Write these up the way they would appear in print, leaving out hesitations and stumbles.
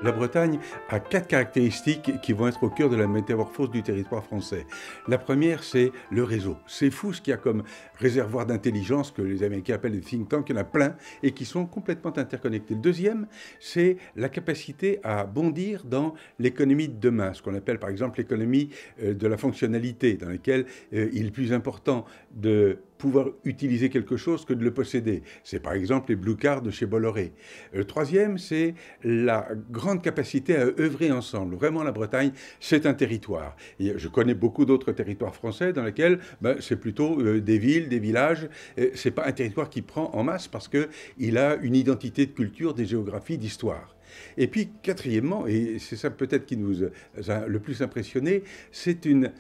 La Bretagne a 4 caractéristiques qui vont être au cœur de la métamorphose du territoire français. La première, c'est le réseau. C'est fou ce qu'il y a comme réservoir d'intelligence que les Américains appellent des think tanks, il y en a plein et qui sont complètement interconnectés. Le deuxième, c'est la capacité à bondir dans l'économie de demain, ce qu'on appelle par exemple l'économie de la fonctionnalité, dans laquelle il est plus important de pouvoir utiliser quelque chose que de le posséder. C'est par exemple les Blue Cards de chez Bolloré. Le troisième, c'est la grande capacité à œuvrer ensemble. Vraiment, la Bretagne, c'est un territoire. Et je connais beaucoup d'autres territoires français dans lesquels c'est plutôt des villes, des villages. C'est pas un territoire qui prend en masse parce qu'il a une identité de culture, des géographies, d'histoire. Et puis, quatrièmement, et c'est ça peut-être qui nous a le plus impressionné, c'est une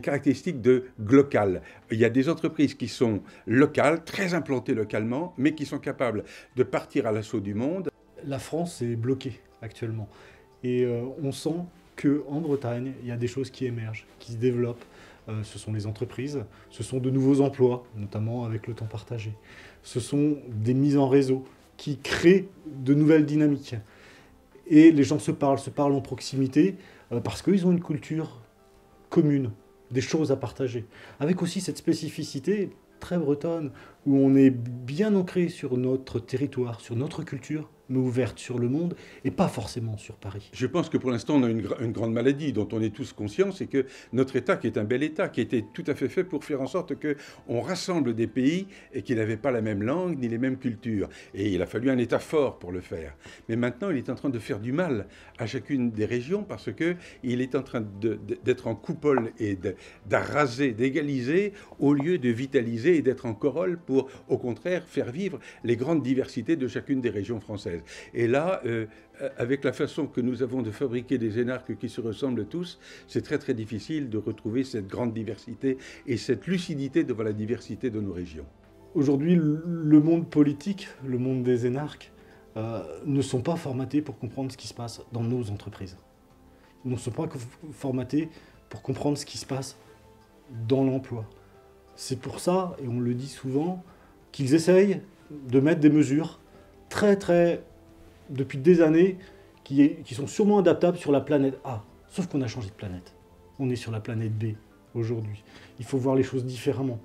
caractéristique de local. Il y a des entreprises qui sont locales, très implantées localement, mais qui sont capables de partir à l'assaut du monde. La France est bloquée actuellement. Et on sent qu'en Bretagne, il y a des choses qui émergent, qui se développent. Ce sont les entreprises, ce sont de nouveaux emplois, notamment avec le temps partagé. Ce sont des mises en réseau qui créent de nouvelles dynamiques. Et les gens se parlent en proximité, parce qu'ils ont une culture commune, des choses à partager. Avec aussi cette spécificité très bretonne, où on est bien ancré sur notre territoire, sur notre culture, mais ouverte sur le monde, et pas forcément sur Paris. Je pense que pour l'instant, on a une grande maladie dont on est tous conscients, c'est que notre État, qui est un bel État, qui était tout à fait pour faire en sorte qu'on rassemble des pays et qui n'avaient pas la même langue ni les mêmes cultures. Et il a fallu un État fort pour le faire. Mais maintenant, il est en train de faire du mal à chacune des régions parce qu'il est en train d'être en coupole et d'arraser, d'égaliser, au lieu de vitaliser et d'être en corolle pour, au contraire, faire vivre les grandes diversités de chacune des régions françaises. Et là, avec la façon que nous avons de fabriquer des énarques qui se ressemblent tous, c'est très très difficile de retrouver cette grande diversité et cette lucidité devant la diversité de nos régions. Aujourd'hui, le monde politique, le monde des énarques, ne sont pas formatés pour comprendre ce qui se passe dans nos entreprises. Ils ne sont pas formatés pour comprendre ce qui se passe dans l'emploi. C'est pour ça, et on le dit souvent, qu'ils essayent de mettre des mesures depuis des années, qui sont sûrement adaptables sur la planète A. Sauf qu'on a changé de planète. On est sur la planète B aujourd'hui. Il faut voir les choses différemment.